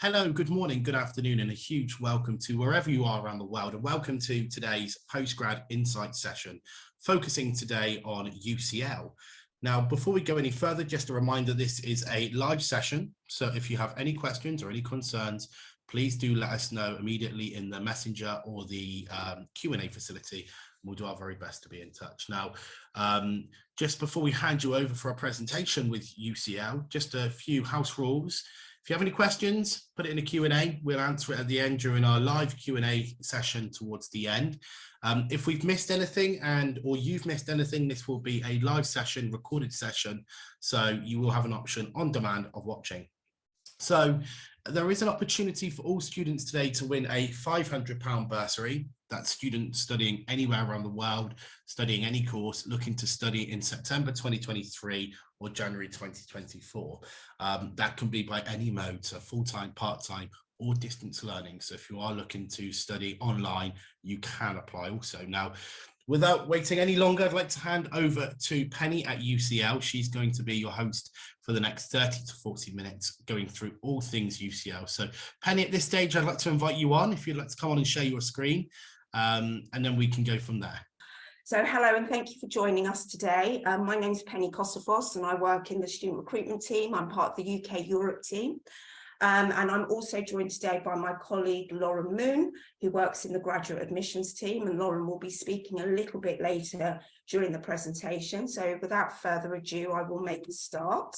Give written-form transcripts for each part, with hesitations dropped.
Hello, good morning, good afternoon, and a huge welcome to wherever you are around the world, and welcome to today's Postgrad Insight session, focusing today on UCL. Now, before we go any further, just a reminder, this is a live session, so if you have any questions or any concerns, please do let us know immediately in the messenger or the Q&A facility. We'll do our very best to be in touch. Now, just before we hand you over for our presentation with UCL, just a few house rules. If you have any questions, put it in a Q&A. We'll answer it at the end during our live Q&A session towards the end. If we've missed anything or you've missed anything, this will be a live session, recorded session. So you will have an option on demand of watching. So there is an opportunity for all students today to win a £500 bursary. That's students studying anywhere around the world, studying any course, looking to study in September 2023 or January 2024. That can be by any mode, so full-time, part-time, or distance learning. So if you are looking to study online, you can apply also. Now, without waiting any longer, I'd like to hand over to Penny at UCL. She's going to be your host for the next 30 to 40 minutes, going through all things UCL. So Penny, at this stage, I'd like to invite you on, if you'd like to come on and share your screen, and then we can go from there. So hello and thank you for joining us today. My name is Penny Kosofos and I work in the student recruitment team. I'm part of the UK Europe team. And I'm also joined today by my colleague Lauren Moon, who works in the graduate admissions team, and Lauren will be speaking a little bit later during the presentation. So without further ado, I will make a start.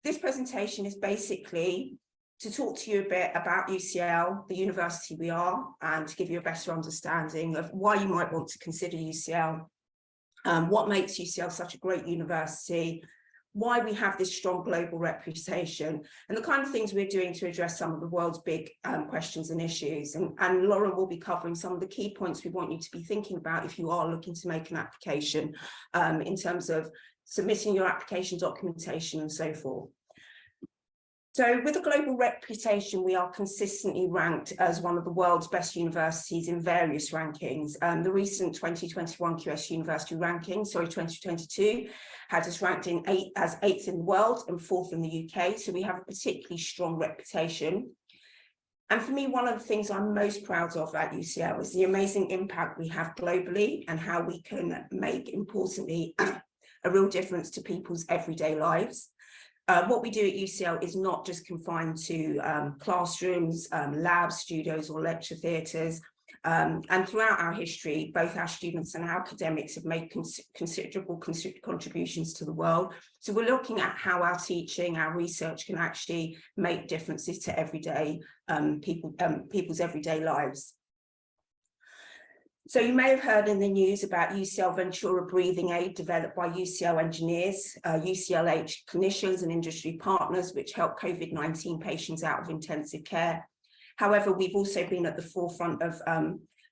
This presentation is basically to talk to you a bit about UCL, the university we are, and to give you a better understanding of why you might want to consider UCL, what makes UCL such a great university, why we have this strong global reputation, and the kind of things we're doing to address some of the world's big questions and issues. And Lauren will be covering some of the key points we want you to be thinking about if you are looking to make an application, in terms of submitting your application documentation and so forth. So with a global reputation, we are consistently ranked as one of the world's best universities in various rankings. The recent 2021 QS University ranking, 2022, had us ranked as 8th in the world and 4th in the UK. So we have a particularly strong reputation. And for me, one of the things I'm most proud of at UCL is the amazing impact we have globally and how we can make, importantly, a real difference to people's everyday lives. What we do at UCL is not just confined to classrooms, labs, studios, or lecture theatres. And throughout our history, both our students and our academics have made considerable contributions to the world. So we're looking at how our teaching, our research can actually make differences to everyday people's everyday lives. So you may have heard in the news about UCL Ventura breathing aid developed by UCL engineers, UCLH clinicians and industry partners, which help COVID-19 patients out of intensive care. However, we've also been at the forefront of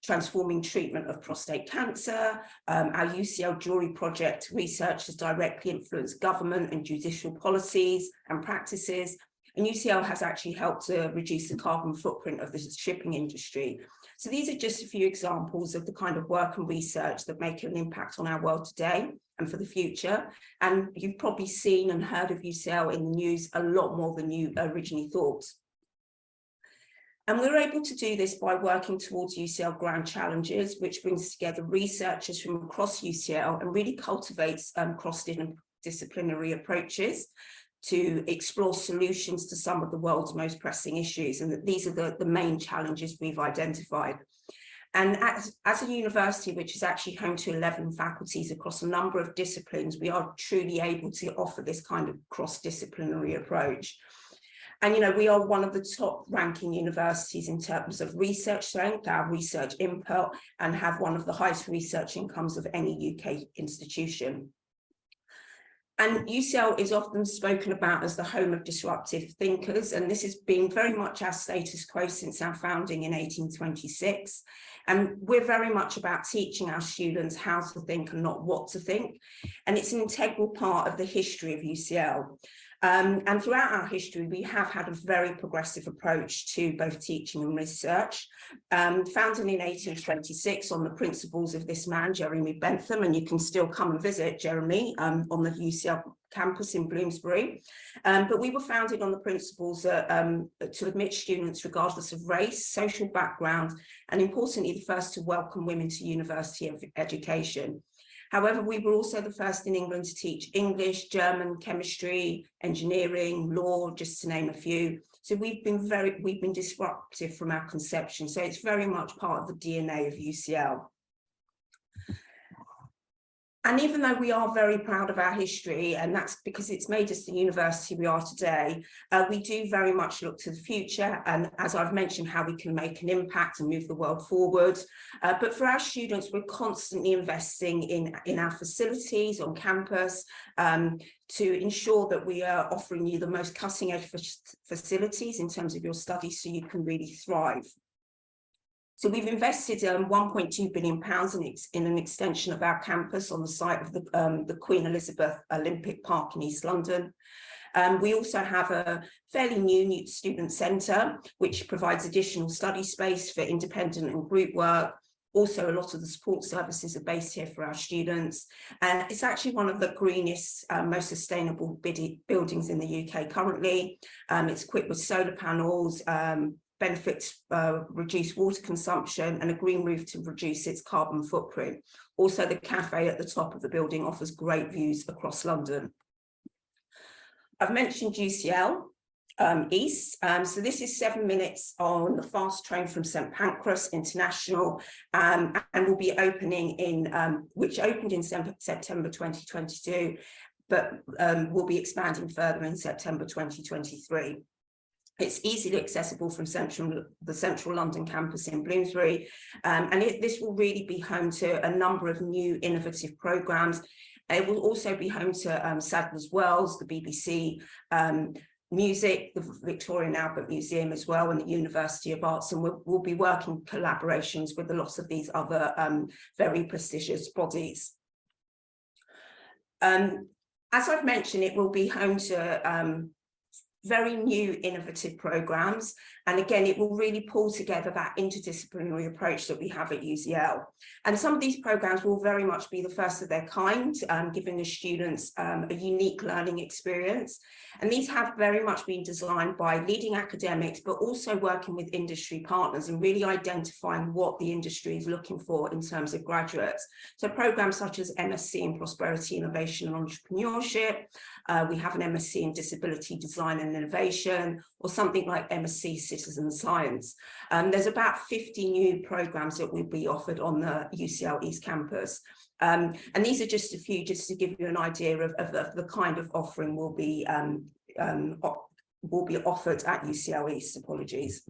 transforming treatment of prostate cancer. Our UCL Jury Project research has directly influenced government and judicial policies and practices. And UCL has actually helped to reduce the carbon footprint of the shipping industry. So these are just a few examples of the kind of work and research that make an impact on our world today and for the future. And you've probably seen and heard of UCL in the news a lot more than you originally thought. And we're able to do this by working towards UCL Grand Challenges, which brings together researchers from across UCL and really cultivates cross-disciplinary approaches to explore solutions to some of the world's most pressing issues. And that these are the main challenges we've identified. And as a university, which is actually home to 11 faculties across a number of disciplines, we are truly able to offer this kind of cross-disciplinary approach. And, you know, we are one of the top ranking universities in terms of research strength, our research input, and have one of the highest research incomes of any UK institution. And UCL is often spoken about as the home of disruptive thinkers, and this has been very much our status quo since our founding in 1826. And we're very much about teaching our students how to think and not what to think. And it's an integral part of the history of UCL. And throughout our history, we have had a very progressive approach to both teaching and research. Founded in 1826 on the principles of this man, Jeremy Bentham, and you can still come and visit Jeremy on the UCL campus in Bloomsbury. But we were founded on the principles that, to admit students regardless of race, social background, and importantly, the first to welcome women to university education. However, we were also the first in England to teach English, German, chemistry, engineering, law, just to name a few. So we've been disruptive from our conception. So it's very much part of the DNA of UCL. And even though we are very proud of our history, and that's because it's made us the university we are today, we do very much look to the future, and as I've mentioned, how we can make an impact and move the world forward. But for our students, we're constantly investing in our facilities on campus to ensure that we are offering you the most cutting-edge facilities in terms of your studies so you can really thrive. So we've invested £1.2 billion in an extension of our campus on the site of the Queen Elizabeth Olympic Park in East London. We also have a fairly new student centre, which provides additional study space for independent and group work. Also, a lot of the support services are based here for our students. And it's actually one of the greenest, most sustainable buildings in the UK currently. It's equipped with solar panels, benefits reduce water consumption, and a green roof to reduce its carbon footprint. Also, the cafe at the top of the building offers great views across London. I've mentioned UCL East. So this is 7 minutes on the fast train from St Pancras International, and will be opening in, which opened in September 2022, but will be expanding further in September 2023. It's easily accessible from the central London campus in Bloomsbury, and this will really be home to a number of new innovative programmes. It will also be home to Sadler's Wells, the BBC Music, the Victoria and Albert Museum as well, and the University of Arts, and we'll be working collaborations with a lot of these other very prestigious bodies. As I've mentioned, it will be home to very new innovative programmes, and again it will really pull together that interdisciplinary approach that we have at UCL. And some of these programmes will very much be the first of their kind, giving the students a unique learning experience. And these have very much been designed by leading academics, but also working with industry partners and really identifying what the industry is looking for in terms of graduates. So programmes such as MSc in Prosperity, Innovation and Entrepreneurship, we have an MSc in Disability Design and Innovation, or something like MSc Citizen Science. There's about 50 new programmes that will be offered on the UCL East campus. And these are just a few, just to give you an idea of the kind of offering will be offered at UCL East. Apologies.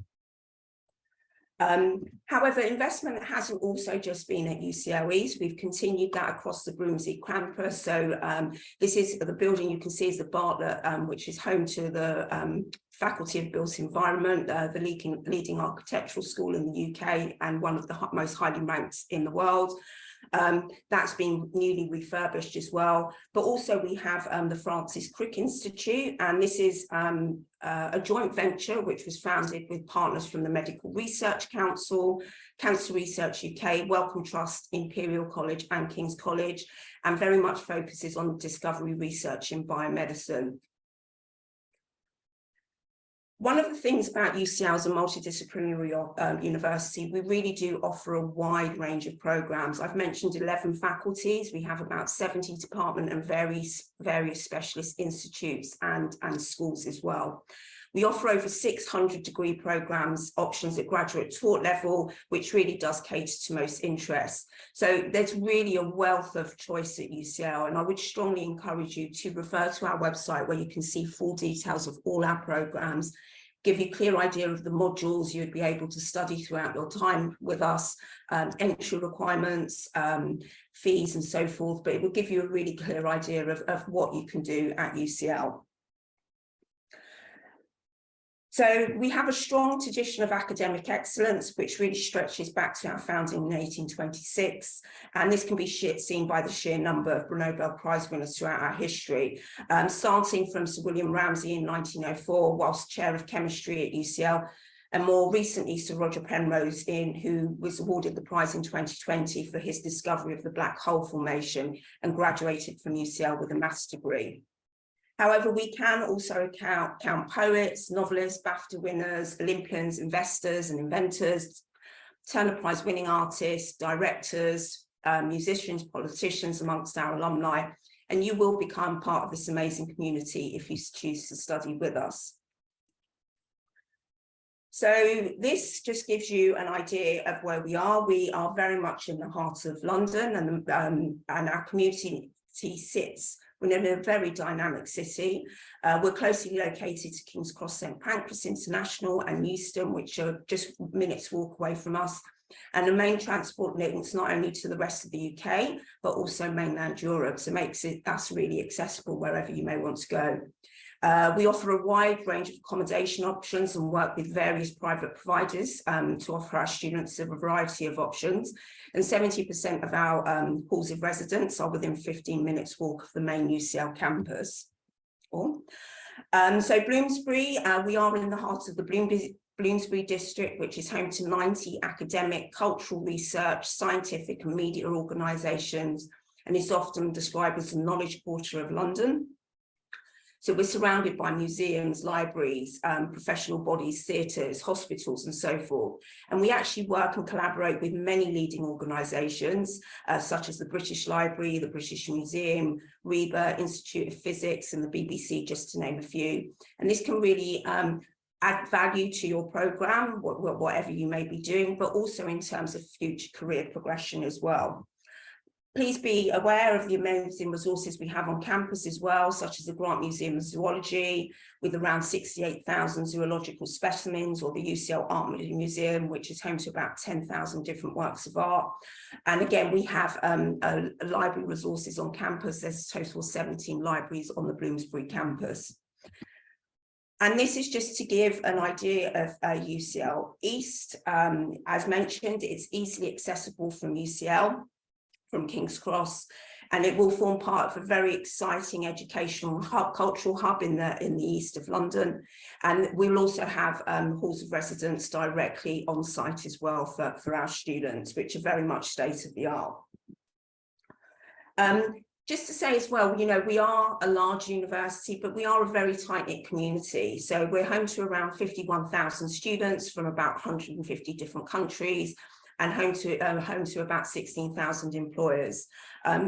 However, investment hasn't also just been at UCL East. We've continued that across the Bloomsbury campus. So this is the building you can see is the Bartlett, which is home to the Faculty of Built Environment, the leading architectural school in the UK and one of the most highly ranked in the world. That's been newly refurbished as well. But also we have the Francis Crick Institute, and this is a joint venture which was founded with partners from the Medical Research Council, Cancer Research UK, Wellcome Trust, Imperial College and King's College, and very much focuses on discovery research in biomedicine. One of the things about UCL as a multidisciplinary university, we really do offer a wide range of programmes. I've mentioned 11 faculties. We have about 70 department and various specialist institutes and schools as well. We offer over 600 degree programmes, options at graduate taught level, which really does cater to most interests. So there's really a wealth of choice at UCL, and I would strongly encourage you to refer to our website where you can see full details of all our programmes, give you a clear idea of the modules you'd be able to study throughout your time with us, entry requirements, fees and so forth, but it will give you a really clear idea of what you can do at UCL. So we have a strong tradition of academic excellence, which really stretches back to our founding in 1826. And this can be seen by the sheer number of Nobel Prize winners throughout our history, starting from Sir William Ramsay in 1904, whilst chair of chemistry at UCL, and more recently Sir Roger Penrose, who was awarded the prize in 2020 for his discovery of the black hole formation and graduated from UCL with a maths degree. However, we can also count poets, novelists, BAFTA winners, Olympians, investors and inventors, Turner Prize winning artists, directors, musicians, politicians amongst our alumni, and you will become part of this amazing community if you choose to study with us. So this just gives you an idea of where we are. We are very much in the heart of London, and our community sits within a very dynamic city. We're closely located to King's Cross, St Pancras International and Euston, which are just minutes walk away from us. And the main transport links not only to the rest of the UK, but also mainland Europe. So it makes us really accessible wherever you may want to go. We offer a wide range of accommodation options and work with various private providers to offer our students a variety of options. And 70% of our halls of residence are within 15 minutes walk of the main UCL campus. So Bloomsbury, we are in the heart of the Bloomsbury district, which is home to 90 academic, cultural research, scientific and media organisations, and is often described as the knowledge quarter of London. So we're surrounded by museums, libraries, professional bodies, theatres, hospitals and so forth. And we actually work and collaborate with many leading organisations, such as the British Library, the British Museum, RIBA, Institute of Physics and the BBC, just to name a few. And this can really add value to your programme, whatever you may be doing, but also in terms of future career progression as well. Please be aware of the amazing resources we have on campus as well, such as the Grant Museum of Zoology, with around 68,000 zoological specimens, or the UCL Art Museum, which is home to about 10,000 different works of art. And again, we have library resources on campus. There's a total of 17 libraries on the Bloomsbury campus. And this is just to give an idea of UCL East. As mentioned, it's easily accessible from UCL, from King's Cross, and it will form part of a very exciting educational cultural hub in the east of London. And we'll also have halls of residence directly on site as well for our students, which are very much state of the art. Just to say as well, you know, we are a large university, but we are a very tight-knit community. So we're home to around 51,000 students from about 150 different countries, and home to about 16,000 employers.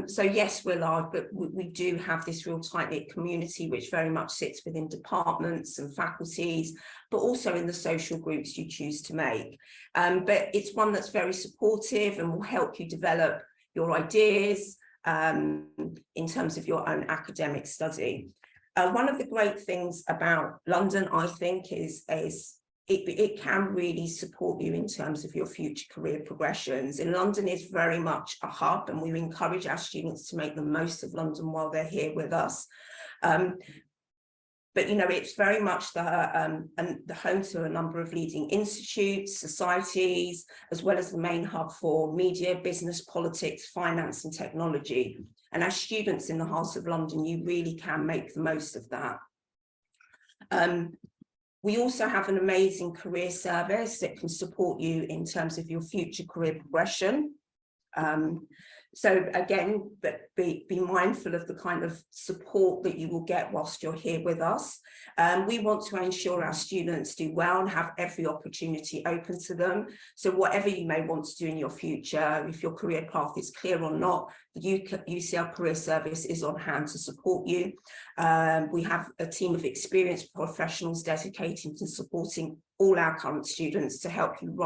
So yes, we're large, but we do have this real tight-knit community, which very much sits within departments and faculties, but also in the social groups you choose to make. But it's one that's very supportive and will help you develop your ideas in terms of your own academic study. One of the great things about London, I think, is it can really support you in terms of your future career progressions. And London is very much a hub, and we encourage our students to make the most of London while they're here with us. But, you know, it's very much the home to a number of leading institutes, societies, as well as the main hub for media, business, politics, finance and technology. And as students in the heart of London, you really can make the most of that. We also have an amazing career service that can support you in terms of your future career progression. So again, but be mindful of the kind of support that you will get whilst you're here with us. We want to ensure our students do well and have every opportunity open to them. So whatever you may want to do in your future, if your career path is clear or not, the UCL Career Service is on hand to support you. We have a team of experienced professionals dedicated to supporting all our current students to help you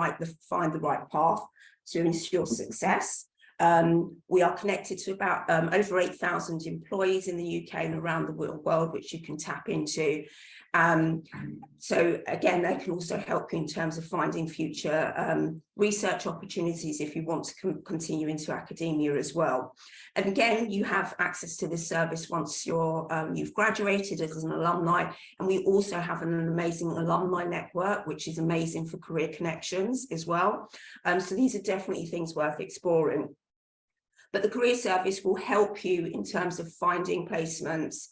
find the right path to ensure success. We are connected to about over 8,000 employees in the UK and around the world, which you can tap into. So again, they can also help you in terms of finding future research opportunities if you want to continue into academia as well. And again, you have access to this service once you've graduated as an alumni. And we also have an amazing alumni network, which is amazing for career connections as well. So these are definitely things worth exploring. But the career service will help you in terms of finding placements,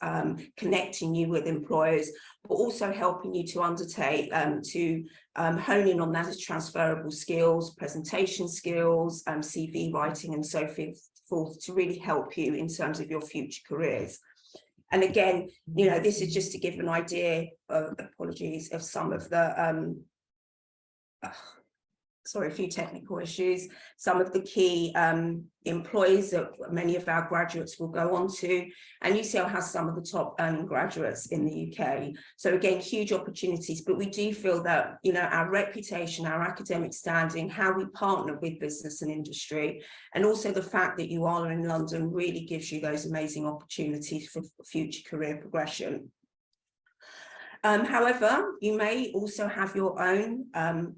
connecting you with employers, but also helping you to undertake, hone in on those transferable skills, presentation skills, CV writing and so forth to really help you in terms of your future careers. And again, you know, this is just to give an idea of, apologies, of some of the, sorry, a few technical issues, some of the key employees that many of our graduates will go on to, and UCL has some of the top earning graduates in the UK. So again, huge opportunities, but we do feel that, you know, our reputation, our academic standing, how we partner with business and industry, and also the fact that you are in London really gives you those amazing opportunities for future career progression. However, you may also have your own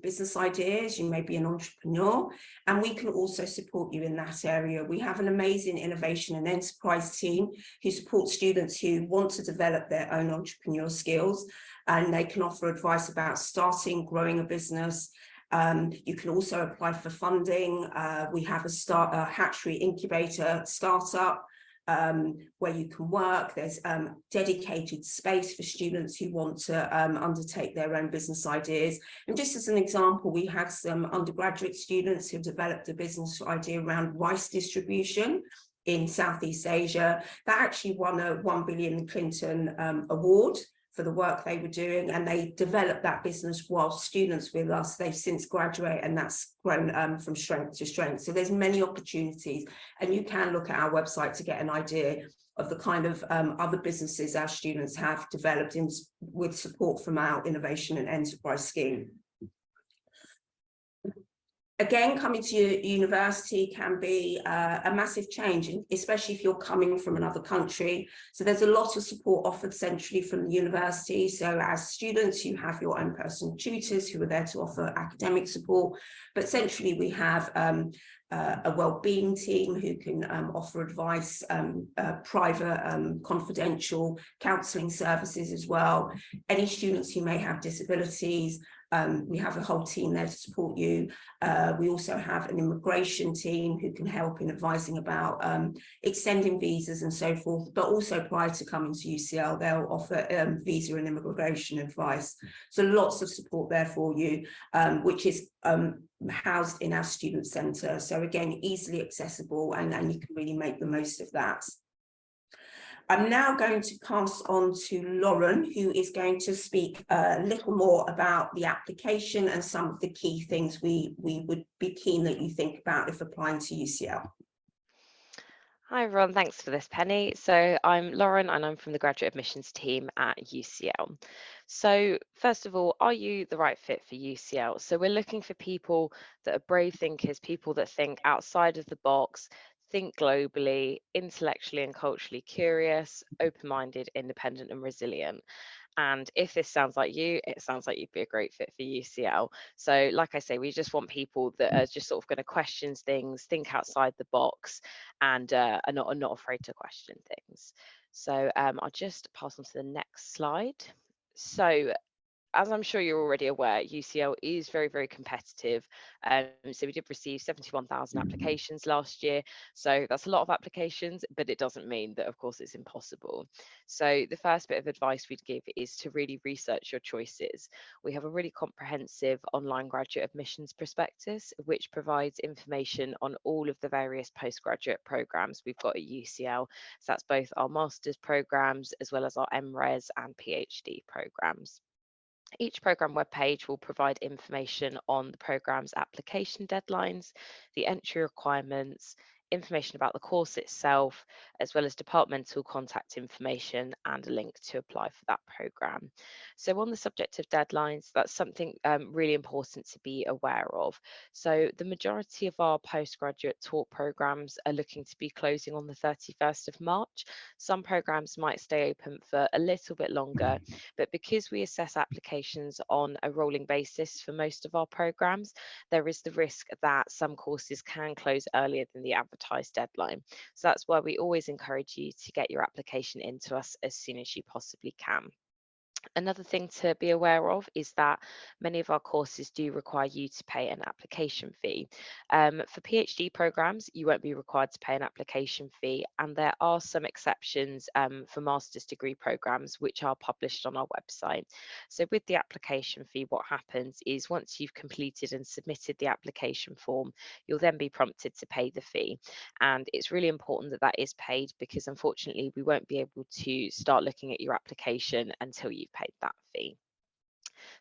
business ideas. You may be an entrepreneur, and we can also support you in that area. We have an amazing innovation and enterprise team who support students who want to develop their own entrepreneurial skills, and they can offer advice about starting, growing a business. You can also apply for funding. We have a hatchery incubator startup where you can work. There's dedicated space for students who want to undertake their own business ideas. And just as an example, we had some undergraduate students who developed a business idea around rice distribution in Southeast Asia. That actually won a $1 billion Clinton award for the work they were doing, and they developed that business while students with us. They've since graduated, and that's grown from strength to strength. So there's many opportunities, and you can look at our website to get an idea of the kind of other businesses our students have developed with support from our innovation and enterprise scheme. Again, coming to university can be a massive change, especially if you're coming from another country. So there's a lot of support offered centrally from the university. So as students, you have your own personal tutors who are there to offer academic support. But centrally, we have a wellbeing team who can offer advice, private, confidential counselling services as well. Any students who may have disabilities, we have a whole team there to support you. We also have an immigration team who can help in advising about extending visas and so forth, but also prior to coming to UCL, they'll offer visa and immigration advice. So lots of support there for you, which is housed in our student centre. So again, easily accessible, and you can really make the most of that. I'm now going to pass on to Lauren, who is going to speak a little more about the application and some of the key things we would be keen that you think about if applying to UCL. Hi everyone, thanks for this, Penny. So I'm Lauren and I'm from the graduate admissions team at UCL. So first of all, are you the right fit for UCL? So we're looking for people that are brave thinkers, people that think outside of the box, think globally, intellectually and culturally curious, open-minded, independent and resilient. And if this sounds like you, it sounds like you'd be a great fit for UCL. So like I say, we just want people that are just sort of going to question things, think outside the box, and are not afraid to question things. So I'll just pass on to the next slide. So as I'm sure you're already aware, UCL is very, very competitive. So we did receive 71,000 applications last year. So that's a lot of applications, but it doesn't mean that, of course, it's impossible. So the first bit of advice we'd give is to really research your choices. We have a really comprehensive online graduate admissions prospectus, which provides information on all of the various postgraduate programs we've got at UCL. So that's both our master's programs as well as our MRes and PhD programs. Each programme webpage will provide information on the programme's application deadlines, the entry requirements, information about the course itself, as well as departmental contact information and a link to apply for that programme. So on the subject of deadlines, that's something really important to be aware of. So the majority of our postgraduate taught programmes are looking to be closing on the 31st of March. Some programmes might stay open for a little bit longer, but because we assess applications on a rolling basis for most of our programmes, there is the risk that some courses can close earlier than the advertised deadline. So that's why we always encourage you to get your application into us as soon as you possibly can. Another thing to be aware of is that many of our courses do require you to pay an application fee. For PhD programs, you won't be required to pay an application fee, and there are some exceptions for master's degree programs which are published on our website. So with the application fee, what happens is once you've completed and submitted the application form, you'll then be prompted to pay the fee. And it's really important that that is paid, because unfortunately we won't be able to start looking at your application until you've paid that fee.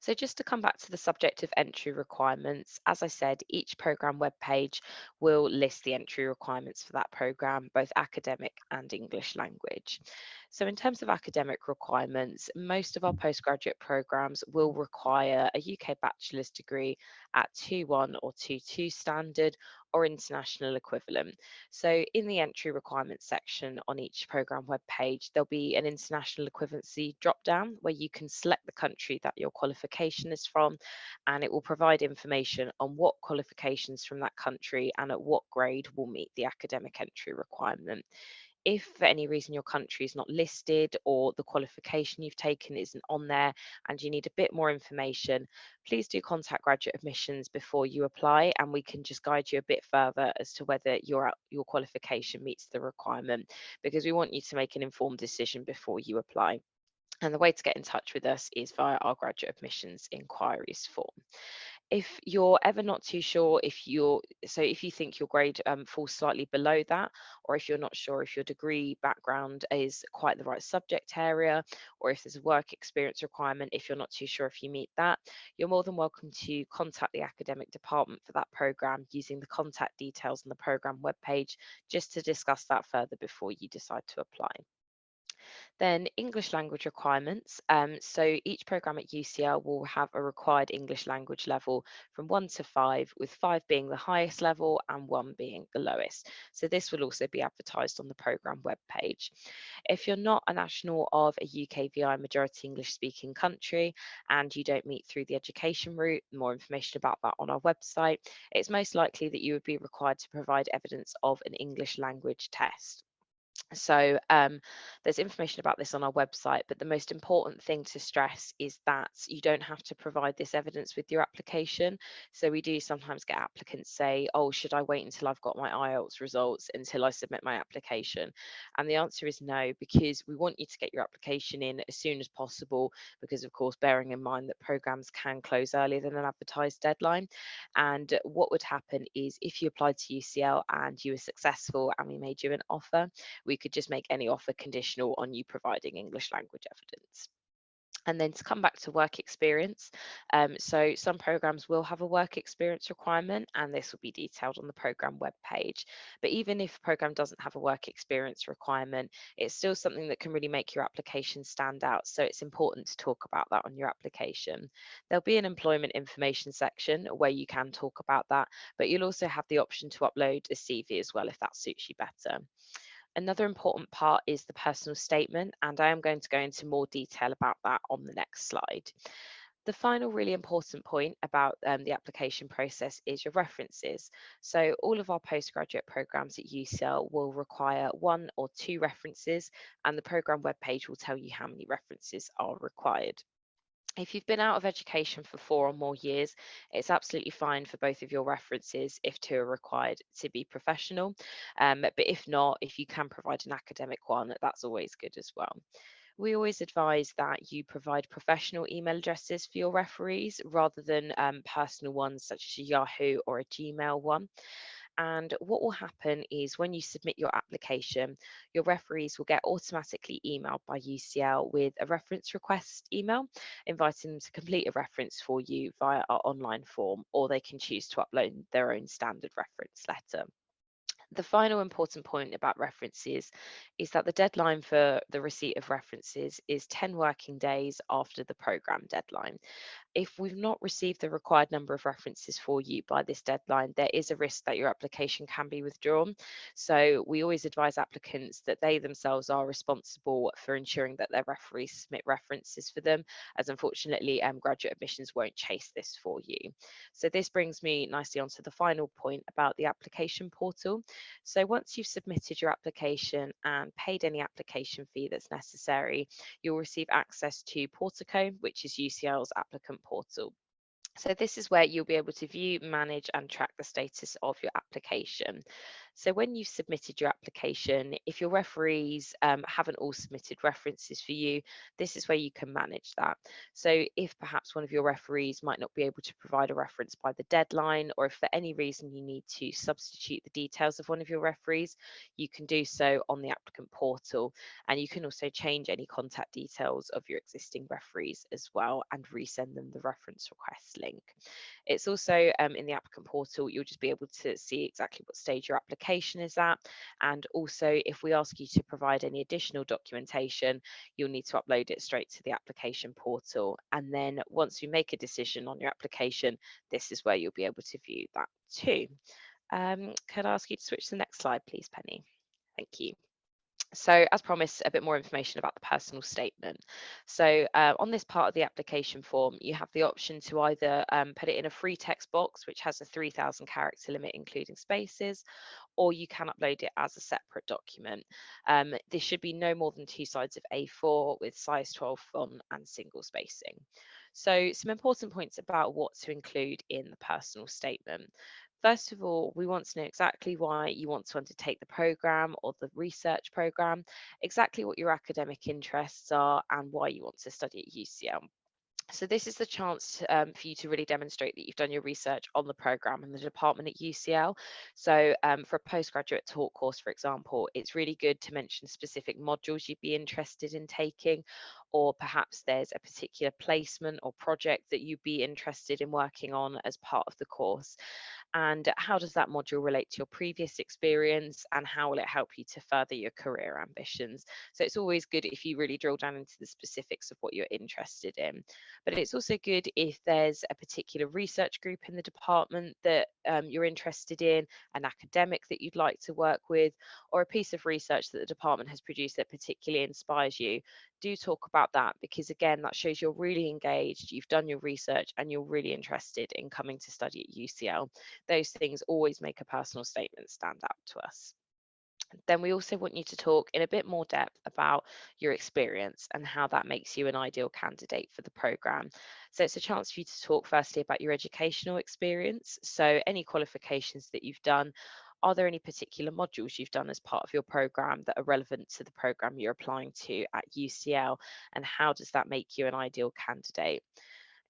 So just to come back to the subject of entry requirements, as I said, each programme webpage will list the entry requirements for that programme, both academic and English language. So in terms of academic requirements, most of our postgraduate programmes will require a UK bachelor's degree at 2.1 or 2.2 standard or international equivalent. So in the entry requirements section on each programme webpage, there'll be an international equivalency drop down where you can select the country that your qualification is from, and it will provide information on what qualifications from that country and at what grade will meet the academic entry requirement. If for any reason your country is not listed or the qualification you've taken isn't on there and you need a bit more information, please do contact Graduate Admissions before you apply, and we can just guide you a bit further as to whether your qualification meets the requirement, because we want you to make an informed decision before you apply. And the way to get in touch with us is via our Graduate Admissions inquiries form. If you're ever not too sure if if you think your grade falls slightly below that, or if you're not sure if your degree background is quite the right subject area, or if there's a work experience requirement, if you're not too sure if you meet that, you're more than welcome to contact the academic department for that programme using the contact details on the programme webpage, just to discuss that further before you decide to apply. Then English language requirements. So each programme at UCL will have a required English language level from 1 to 5, with 5 being the highest level and 1 being the lowest. So this will also be advertised on the programme webpage. If you're not a national of a UKVI majority English speaking country and you don't meet through the education route, more information about that on our website, it's most likely that you would be required to provide evidence of an English language test. So there's information about this on our website, but the most important thing to stress is that you don't have to provide this evidence with your application. So we do sometimes get applicants say, oh, should I wait until I've got my IELTS results until I submit my application? And the answer is no, because we want you to get your application in as soon as possible, because of course, bearing in mind that programs can close earlier than an advertised deadline. And what would happen is if you applied to UCL and you were successful and we made you an offer, we could just make any offer conditional on you providing English language evidence. And then to come back to work experience, so some programs will have a work experience requirement, and this will be detailed on the program webpage. But even if a program doesn't have a work experience requirement, it's still something that can really make your application stand out. So it's important to talk about that on your application. There'll be an employment information section where you can talk about that, but you'll also have the option to upload a CV as well if that suits you better. Another important part is the personal statement, and I am going to go into more detail about that on the next slide. The final really important point about the application process is your references. So all of our postgraduate programs at UCL will require 1 or 2 references, and the program webpage will tell you how many references are required. If you've been out of education for 4 or more years, it's absolutely fine for both of your references, if 2 are required, to be professional. But if not, if you can provide an academic one, that's always good as well. We always advise that you provide professional email addresses for your referees rather than personal ones such as a Yahoo or a Gmail one. And what will happen is when you submit your application, your referees will get automatically emailed by UCL with a reference request email, inviting them to complete a reference for you via our online form, or they can choose to upload their own standard reference letter. The final important point about references is that the deadline for the receipt of references is 10 working days after the programme deadline. If we've not received the required number of references for you by this deadline, there is a risk that your application can be withdrawn. So we always advise applicants that they themselves are responsible for ensuring that their referees submit references for them, as unfortunately graduate admissions won't chase this for you. So this brings me nicely onto the final point about the application portal. So once you've submitted your application and paid any application fee that's necessary, you'll receive access to Portico, which is UCL's applicant portal. So this is where you'll be able to view, manage and track the status of your application. So when you've submitted your application, if your referees haven't all submitted references for you, this is where you can manage that. So if perhaps one of your referees might not be able to provide a reference by the deadline, or if for any reason you need to substitute the details of one of your referees, you can do so on the applicant portal. And you can also change any contact details of your existing referees as well and resend them the reference request link. It's also in the applicant portal, you'll just be able to see exactly what stage your application is at. And also, if we ask you to provide any additional documentation, you'll need to upload it straight to the application portal. And then once you make a decision on your application, this is where you'll be able to view that too. Could I ask you to switch to the next slide, please, Penny? Thank you. So as promised, a bit more information about the personal statement. So on this part of the application form, you have the option to either put it in a free text box, which has a 3,000 character limit, including spaces, or you can upload it as a separate document. This should be no more than 2 sides of A4 with size 12 font and single spacing. So some important points about what to include in the personal statement. First of all, we want to know exactly why you want to undertake the programme or the research programme, exactly what your academic interests are and why you want to study at UCL. So this is the chance for you to really demonstrate that you've done your research on the programme and the department at UCL. So for a postgraduate talk course, for example, it's really good to mention specific modules you'd be interested in taking, or perhaps there's a particular placement or project that you'd be interested in working on as part of the course. And how does that module relate to your previous experience, and how will it help you to further your career ambitions? So it's always good if you really drill down into the specifics of what you're interested in. But it's also good if there's a particular research group in the department that you're interested in, an academic that you'd like to work with, or a piece of research that the department has produced that particularly inspires you. Do talk about that, because again, that shows you're really engaged, you've done your research and you're really interested in coming to study at UCL. Those things always make a personal statement stand out to us. Then we also want you to talk in a bit more depth about your experience and how that makes you an ideal candidate for the programme. So it's a chance for you to talk firstly about your educational experience. So any qualifications that you've done. Are there any particular modules you've done as part of your programme that are relevant to the programme you're applying to at UCL, and how does that make you an ideal candidate?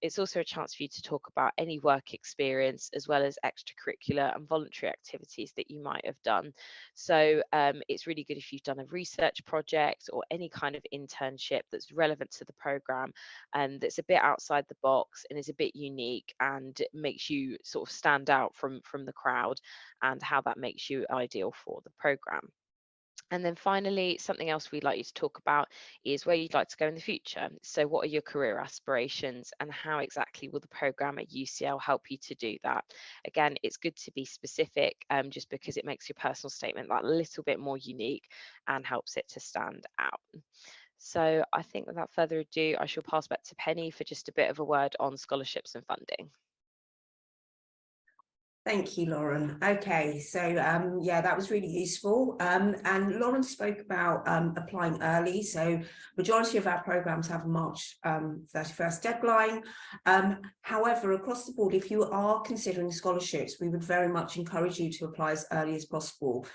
It's also a chance for you to talk about any work experience as well as extracurricular and voluntary activities that you might have done. So it's really good if you've done a research project or any kind of internship that's relevant to the programme and that's a bit outside the box and is a bit unique and makes you sort of stand out from the crowd, and how that makes you ideal for the programme. And then finally, something else we'd like you to talk about is where you'd like to go in the future. So what are your career aspirations, and how exactly will the programme at UCL help you to do that? Again, it's good to be specific just because it makes your personal statement that little bit more unique and helps it to stand out. So I think without further ado, I shall pass back to Penny for just a bit of a word on scholarships and funding. Thank you, Lauren. Okay, so yeah, that was really useful. And Lauren spoke about applying early. So majority of our programs have a March 31st deadline. However, across the board, if you are considering scholarships, we would very much encourage you to apply as early as possible,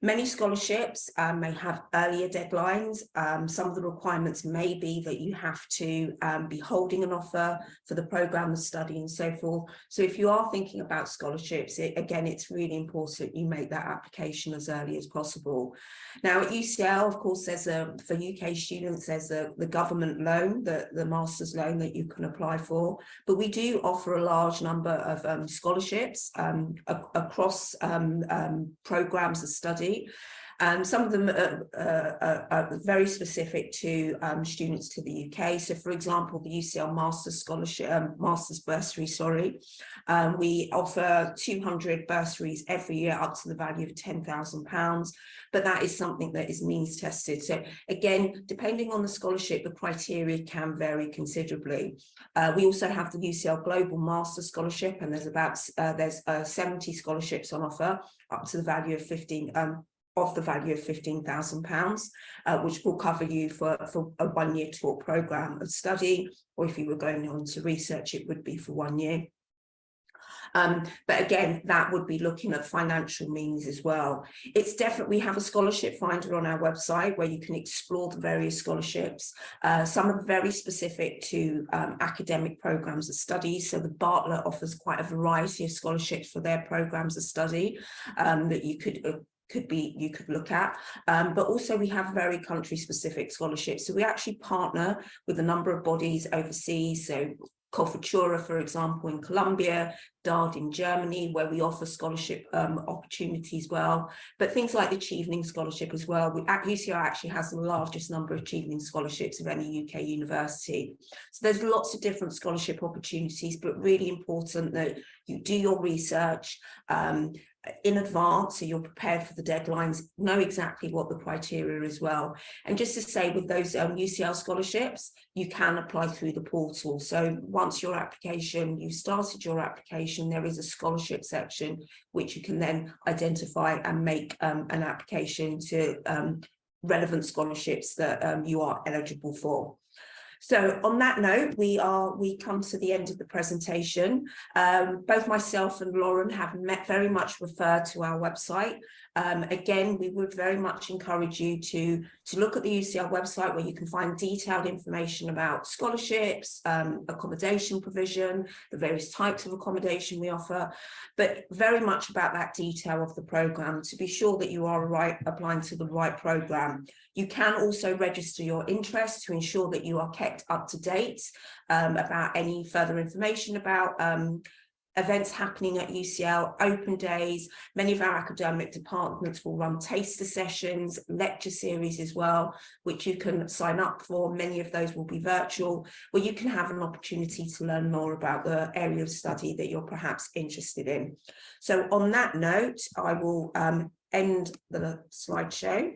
Many scholarships may have earlier deadlines. Some of the requirements may be that you have to be holding an offer for the programme of study and so forth. So if you are thinking about scholarships, again, it's really important you make that application as early as possible. Now at UCL, of course, for UK students, there's the government loan, the master's loan that you can apply for, but we do offer a large number of scholarships across programmes of study. Some of them are very specific to students to the UK. So, for example, the UCL Master's Scholarship, Master's Bursary, we offer 200 bursaries every year up to the value of £10,000, but that is something that is means tested. So again, depending on the scholarship, the criteria can vary considerably. We also have the UCL Global Master Scholarship, and there's 70 scholarships on offer up to the value of £15,000, which will cover you for a one-year taught programme of study, or if you were going on to research, it would be for 1 year. But again, that would be looking at financial means as well. It's definitely, we have a scholarship finder on our website where you can explore the various scholarships. Some are very specific to academic programmes of study. So the Bartlett offers quite a variety of scholarships for their programmes of study that you could look at, but also we have very country specific scholarships. So we actually partner with a number of bodies overseas, so Cultura, for example, in Colombia, DARD in Germany, where we offer scholarship opportunities well, but things like the Chevening Scholarship as well. UCL actually has the largest number of Chevening scholarships of any UK university. So there's lots of different scholarship opportunities, but really important that you do your research in advance, so you're prepared for the deadlines, know exactly what the criteria is well. And just to say, with those UCL scholarships, you can apply through the portal. So once you've started your application, there is a scholarship section which you can then identify and make an application to relevant scholarships that you are eligible for. So on that note, we come to the end of the presentation. Both myself and Lauren have very much referred to our website. Again, we would very much encourage you to look at the UCL website, where you can find detailed information about scholarships, accommodation provision, the various types of accommodation we offer, but very much about that detail of the programme to be sure that you are applying to the right programme. You can also register your interest to ensure that you are kept up to date about any further information about events happening at UCL, open days. Many of our academic departments will run taster sessions, lecture series as well, which you can sign up for. Many of those will be virtual, where you can have an opportunity to learn more about the area of study that you're perhaps interested in. So on that note, I will end the slideshow.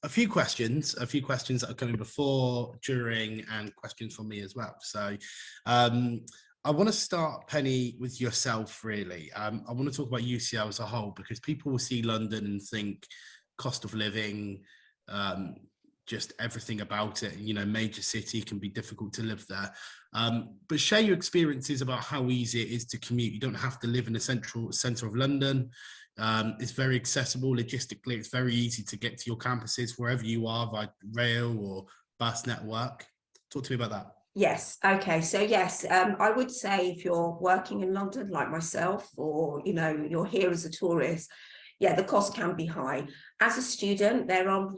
A few questions that are coming before, during, and questions from me as well. So I want to start, Penny, with yourself, really. I want to talk about UCL as a whole, because people will see London and think cost of living, just everything about it. You know, major city can be difficult to live there. But share your experiences about how easy it is to commute. You don't have to live in the centre of London. It's very accessible logistically. It's very easy to get to your campuses wherever you are by rail or bus network. Talk to me about that. Yes. Okay. So yes, I would say if you're working in London like myself, or you're here as a tourist, yeah, the cost can be high. As a student, there are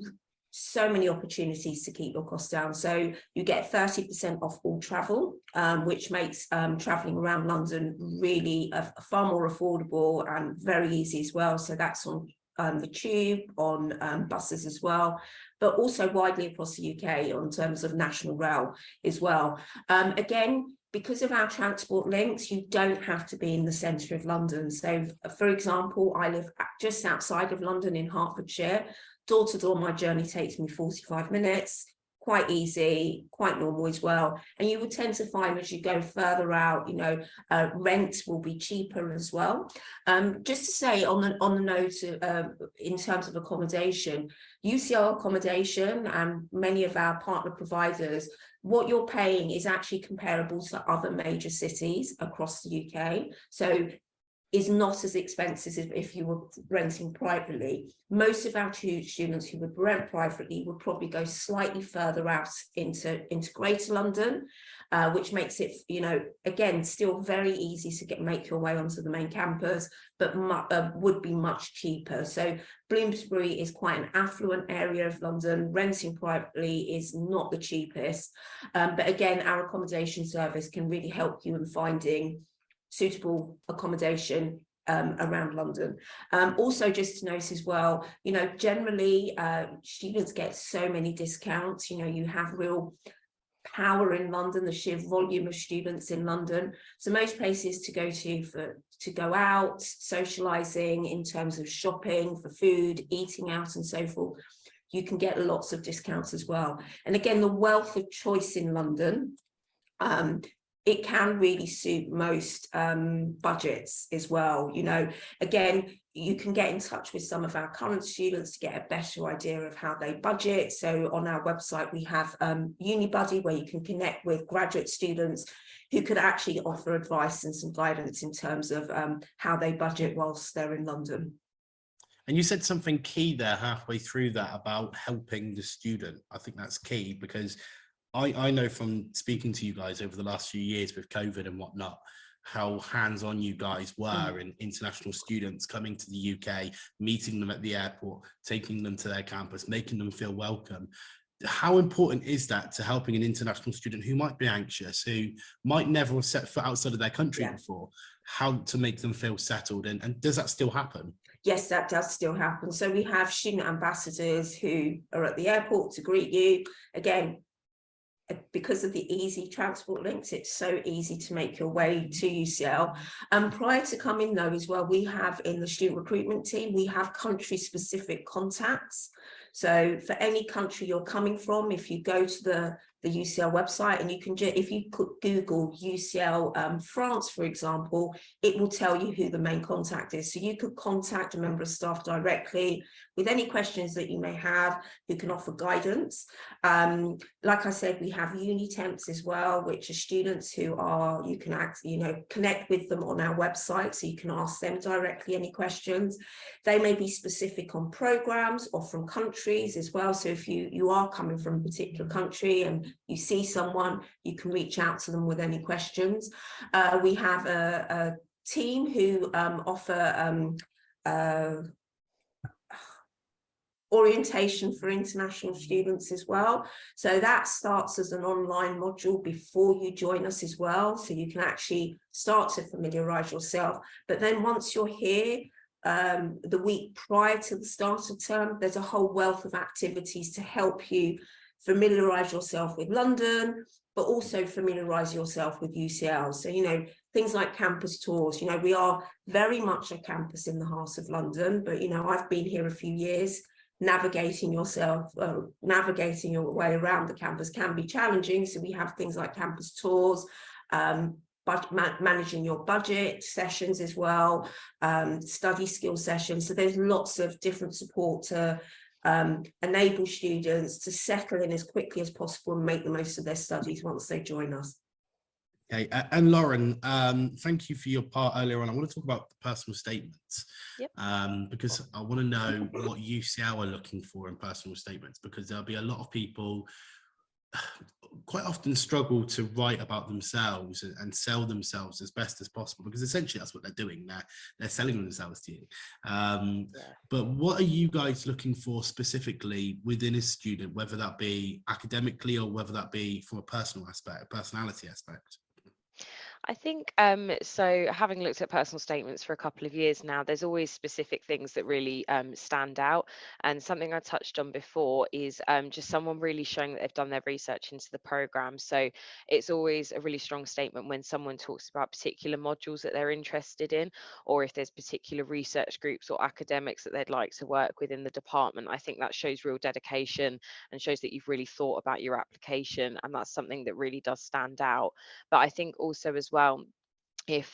so many opportunities to keep your costs down. So you get 30% off all travel, which makes traveling around London really far more affordable and very easy as well. So that's on the tube, on buses as well, but also widely across the UK in terms of national rail as well. Again, because of our transport links, you don't have to be in the centre of London. So, for example, I live just outside of London in Hertfordshire. Door to door, my journey takes me 45 minutes. Quite easy, quite normal as well. And you would tend to find as you go further out, rent will be cheaper as well. Just to say on the note in terms of accommodation, UCL accommodation and many of our partner providers, what you're paying is actually comparable to other major cities across the UK. So is not as expensive as if you were renting privately. Most of our students who would rent privately would probably go slightly further out into Greater London, which makes it, you know, again, still very easy to make your way onto the main campus, but would be much cheaper. So Bloomsbury is quite an affluent area of London. Renting privately is not the cheapest. But again, our accommodation service can really help you in finding suitable accommodation around London. Also, just to note as well, you know, generally students get so many discounts. You know, you have real power in London, the sheer volume of students in London. So most places to go to go out, socializing in terms of shopping, for food, eating out and so forth, you can get lots of discounts as well. And again, the wealth of choice in London, it can really suit most budgets as well. You know, again, you can get in touch with some of our current students to get a better idea of how they budget. So on our website, we have UniBuddy, where you can connect with graduate students who could actually offer advice and some guidance in terms of how they budget whilst they're in London. And you said something key there halfway through that about helping the student. I think that's key, because I know from speaking to you guys over the last few years with COVID and whatnot, how hands-on you guys were in international students coming to the UK, meeting them at the airport, taking them to their campus, making them feel welcome. How important is that to helping an international student who might be anxious, who might never have set foot outside of their country before, how to make them feel settled? And does that still happen? Yes, that does still happen. So we have student ambassadors who are at the airport to greet you. Again, because of the easy transport links, it's so easy to make your way to UCL. Prior to coming though as well, we have in the student recruitment team, we have country-specific contacts. So for any country you're coming from, if you go to the UCL website, and you can just, if you could Google UCL France, for example, it will tell you who the main contact is. So you could contact a member of staff directly with any questions that you may have, who can offer guidance. Like I said, we have uni temps as well, which are students who are, you can connect with them on our website, so you can ask them directly any questions. They may be specific on programs or from countries as well. So if you are coming from a particular country and you see someone, you can reach out to them with any questions. We have a team who offer orientation for international students as well. So that starts as an online module before you join us as well. So you can actually start to familiarize yourself. But then once you're here, the week prior to the start of term, there's a whole wealth of activities to help you familiarize yourself with London, but also familiarize yourself with UCL. So, you know, things like campus tours, you know, we are very much a campus in the heart of London, but, you know, I've been here a few years. Navigating your way around the campus can be challenging. So we have things like campus tours, managing your budget sessions as well, study skill sessions. So there's lots of different support to enable students to settle in as quickly as possible and make the most of their studies once they join us. Okay, and Lauren, thank you for your part earlier on. I want to talk about the personal statements, because I want to know what UCL are looking for in personal statements, because there'll be a lot of people quite often struggle to write about themselves and sell themselves as best as possible, because essentially that's what they're doing. They're selling themselves to you. But what are you guys looking for specifically within a student, whether that be academically or whether that be from a personal aspect, a personality aspect? I think so having looked at personal statements for a couple of years now, there's always specific things that really stand out. And something I touched on before is just someone really showing that they've done their research into the program. So it's always a really strong statement when someone talks about particular modules that they're interested in, or if there's particular research groups or academics that they'd like to work with in the department. I think that shows real dedication and shows that you've really thought about your application, and that's something that really does stand out. But I think also as well,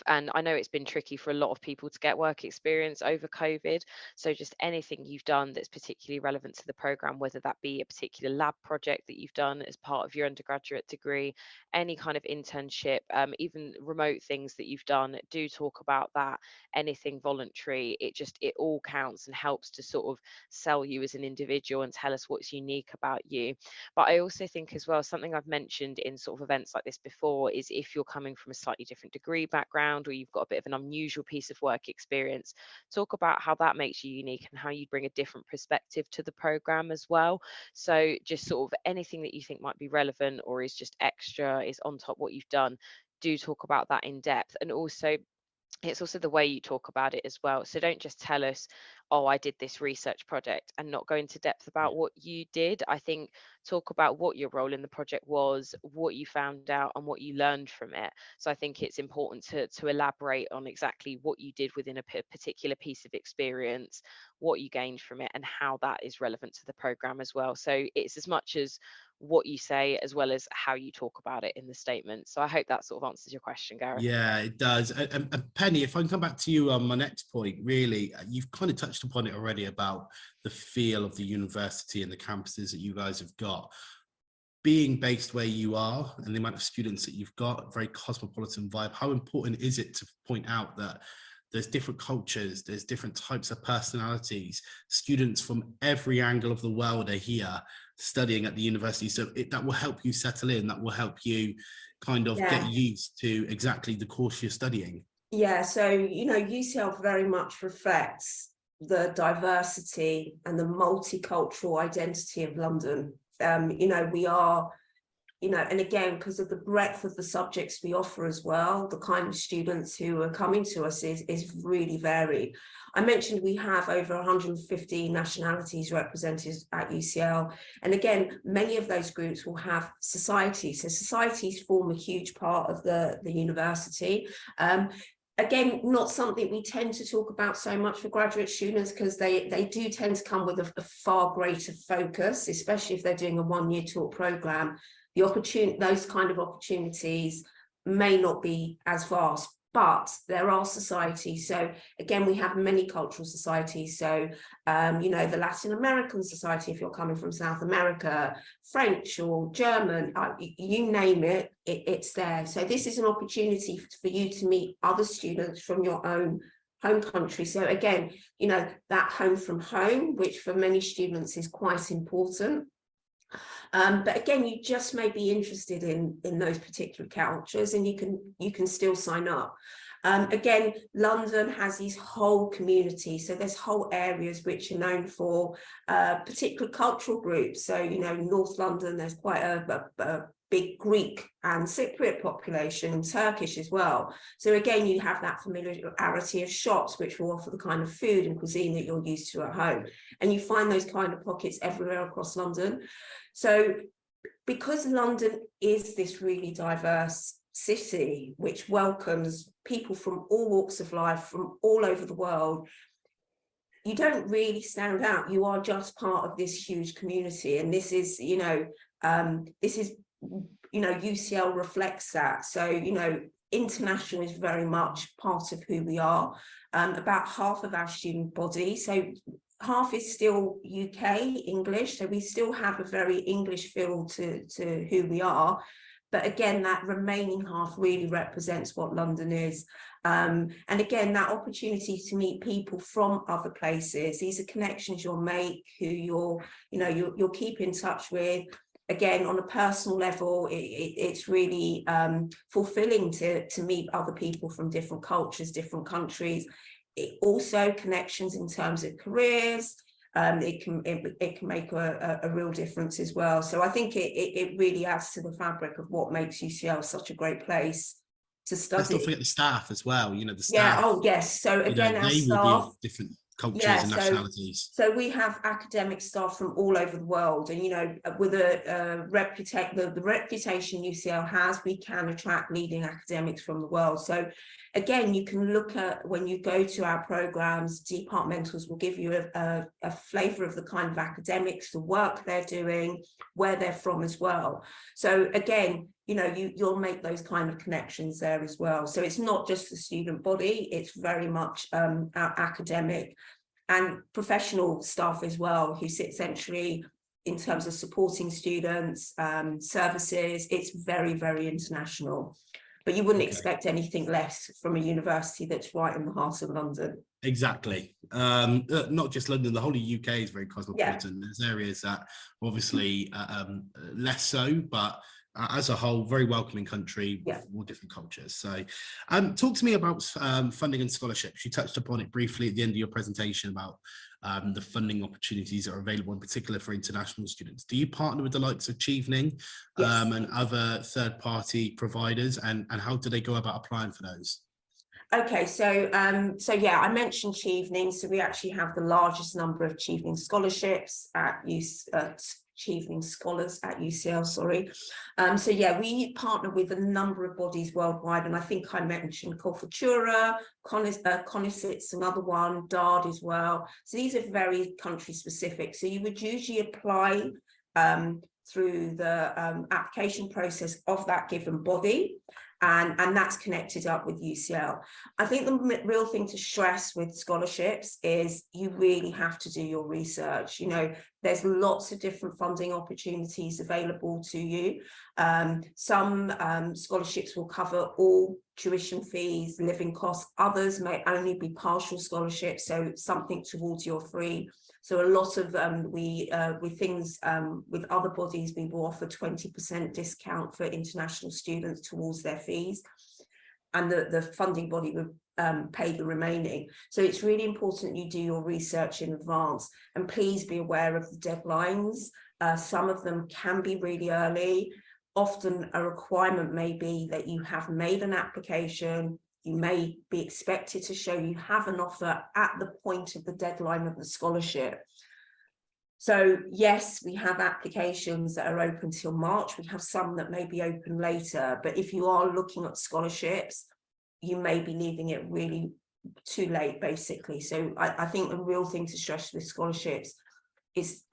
And I know it's been tricky for a lot of people to get work experience over COVID. So just anything you've done that's particularly relevant to the program, whether that be a particular lab project that you've done as part of your undergraduate degree, any kind of internship, even remote things that you've done, do talk about that. Anything voluntary, it all counts and helps to sort of sell you as an individual and tell us what's unique about you. But I also think as well, something I've mentioned in sort of events like this before is if you're coming from a slightly different degree background, or you've got a bit of an unusual piece of work experience, talk about how that makes you unique and how you bring a different perspective to the program as well. So just sort of anything that you think might be relevant or is just extra, is on top what you've done, do talk about that in depth. And also, it's also the way you talk about it as well. So don't just tell us, oh, I did this research project, and not go into depth about what you did. I think talk about what your role in the project was, what you found out, and what you learned from it. So I think it's important to elaborate on exactly what you did within a particular piece of experience, what you gained from it, and how that is relevant to the program as well. So it's as much as what you say as well as how you talk about it in the statement. So I hope that sort of answers your question, Gareth. Yeah, it does. And Penny, if I can come back to you on my next point, really, you've kind of touched upon it already about the feel of the university and the campuses that you guys have got. Being based where you are and the amount of students that you've got, very cosmopolitan vibe, how important is it to point out that there's different cultures, there's different types of personalities, students from every angle of the world are here studying at the university. So that will help you settle in, that will help you kind of get used to exactly the course you're studying. Yeah, so, UCL very much reflects the diversity and the multicultural identity of London. We are, and again, because of the breadth of the subjects we offer as well, the kind of students who are coming to us is really varied. I mentioned we have over 150 nationalities represented at UCL. And again, many of those groups will have societies. So societies form a huge part of the university. Again, not something we tend to talk about so much for graduate students, because they do tend to come with a far greater focus, especially if they're doing a one-year talk program. Those kind of opportunities may not be as vast, but there are societies. So again, we have many cultural societies. So, the Latin American Society, if you're coming from South America, French or German, you name it, it's there. So this is an opportunity for you to meet other students from your own home country. So again, that home from home, which for many students is quite important. But again, you just may be interested in those particular cultures, and you can still sign up. Again, London has these whole communities. So there's whole areas which are known for particular cultural groups. So, North London, there's quite a big Greek and Cypriot population, and Turkish as well. So again, you have that familiarity of shops which will offer the kind of food and cuisine that you're used to at home. And you find those kind of pockets everywhere across London. So because London is this really diverse city which welcomes people from all walks of life, from all over the world, you don't really stand out. You are just part of this huge community. And this is, UCL reflects that. So, international is very much part of who we are. About half of our student body, so half is still UK English, so we still have a very English feel to who we are. But again, that remaining half really represents what London is. And again, that opportunity to meet people from other places, these are connections you'll make, who you'll keep in touch with. Again, on a personal level, it's really fulfilling to meet other people from different cultures, different countries. It also connections in terms of careers. It can make a real difference as well. So I think it really adds to the fabric of what makes UCL such a great place to study. Let's not forget the staff as well. The staff. Yeah. Oh yes. So again, our they staff will be of different cultures and nationalities. So we have academic staff from all over the world, and with the reputation UCL has, we can attract leading academics from the world. So again, you can look at, when you go to our programs, departmentals will give you a flavour of the kind of academics, the work they're doing, where they're from as well. So again, you know, you'll make those kind of connections there as well. So it's not just the student body, it's very much our academic and professional staff as well, who sit centrally in terms of supporting students, services. It's very, very international. But you wouldn't expect anything less from a university that's right in the heart of London. Exactly. Not just London, the whole of UK is very cosmopolitan. There's areas that obviously less so, but as a whole, very welcoming country with all different cultures. So talk to me about funding and scholarships. You touched upon it briefly at the end of your presentation about the funding opportunities that are available, in particular for international students. Do you partner with the likes of Chevening and other third-party providers, and how do they go about applying for those? Okay, so yeah, I mentioned Chevening. So we actually have the largest number of Chevening scholarships at Chevening scholars at UCL, sorry. So yeah, we partner with a number of bodies worldwide, and I think I mentioned Corfutura, Conisit's another one, DARD as well. So these are very country specific. So you would usually apply through the application process of that given body. And that's connected up with UCL. I think the real thing to stress with scholarships is you really have to do your research. You know, there's lots of different funding opportunities available to you. Some scholarships will cover all tuition fees, living costs. Others may only be partial scholarships, so something towards your free. So a lot of with other bodies, we will offer 20% discount for international students towards their fees, and the funding body would pay the remaining. So it's really important you do your research in advance, and please be aware of the deadlines. Some of them can be really early. Often a requirement may be that you have made an application. You may be expected to show you have an offer at the point of the deadline of the scholarship. So yes, we have applications that are open till March. We have some that may be open later, but if you are looking at scholarships, you may be leaving it really too late, basically. So I think the real thing to stress with scholarships is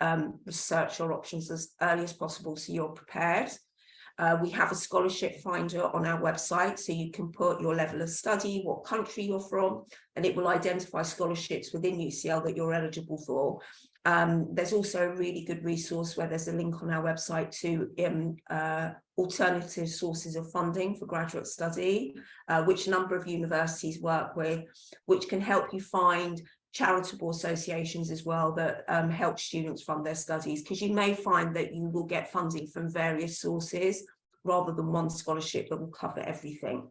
research your options as early as possible so you're prepared. We have a scholarship finder on our website, so you can put your level of study, what country you're from, and it will identify scholarships within UCL that you're eligible for. There's also a really good resource where there's a link on our website to alternative sources of funding for graduate study, which a number of universities work with, which can help you find charitable associations as well that help students fund their studies, because you may find that you will get funding from various sources rather than one scholarship that will cover everything.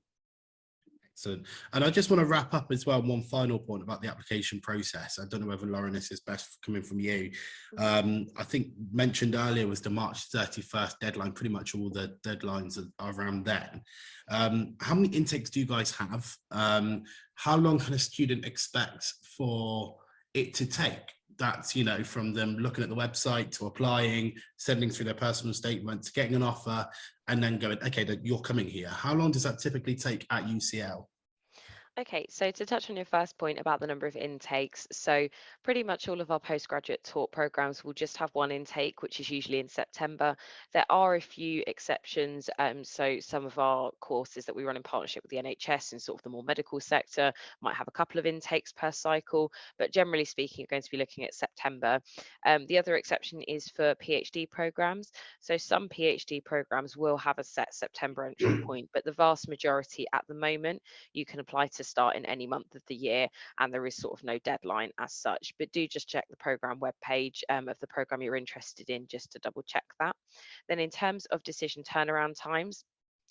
Excellent. And I just want to wrap up as well, one final point about the application process. I don't know whether, Lauren, this is best coming from you. I think mentioned earlier was the March 31st deadline. Pretty much all the deadlines are around then. How many intakes do you guys have? How long can a student expect for it to take? That's, you know, from them looking at the website to applying, sending through their personal statement, to getting an offer, and then going, okay, you're coming here. How long does that typically take at UCL? Okay, so to touch on your first point about the number of intakes, so pretty much all of our postgraduate taught programs will just have one intake, which is usually in September. There are a few exceptions. So some of our courses that we run in partnership with the NHS and sort of the more medical sector might have a couple of intakes per cycle, but generally speaking, you're going to be looking at September. The other exception is for PhD programs. So some PhD programs will have a set September entry point, but the vast majority at the moment, you can apply to start in any month of the year, and there is sort of no deadline as such, but do just check the program webpage of the program you're interested in just to double check that. Then in terms of decision turnaround times,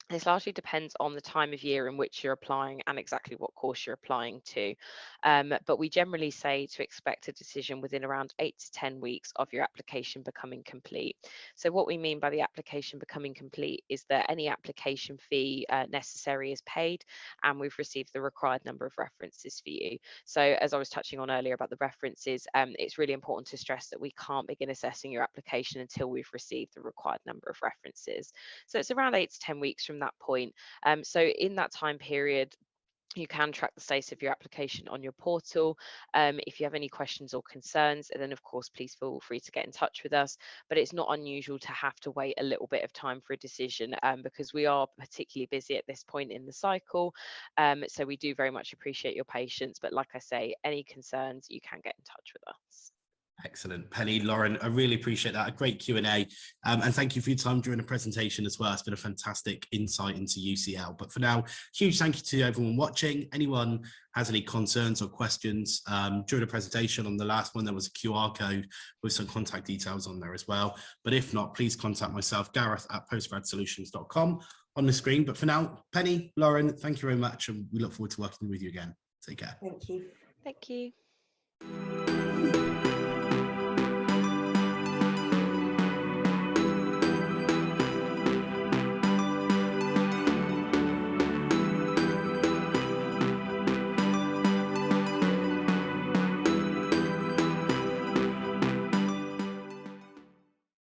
this largely depends on the time of year in which you're applying and exactly what course you're applying to. But we generally say to expect a decision within around 8 to 10 weeks of your application becoming complete. So what we mean by the application becoming complete is that any application fee necessary is paid, and we've received the required number of references for you. So as I was touching on earlier about the references, it's really important to stress that we can't begin assessing your application until we've received the required number of references. So it's around 8 to 10 weeks from that point. So in that time period, You can track the status of your application on your portal. If you have any questions or concerns, then of course, please feel free to get in touch with us. But it's not unusual to have to wait a little bit of time for a decision because we are particularly busy at this point in the cycle. So we do very much appreciate your patience. But like I say, any concerns, you can get in touch with us. Excellent. Penny, Lauren, I really appreciate that. A great Q&A. And thank you for your time during the presentation as well. It's been a fantastic insight into UCL. But for now, huge thank you to everyone watching. Anyone has any concerns or questions during the presentation, on the last one, there was a QR code with some contact details on there as well. But if not, please contact myself, Gareth at postgradsolutions.com on the screen. But for now, Penny, Lauren, thank you very much. And we look forward to working with you again. Take care. Thank you. Thank you.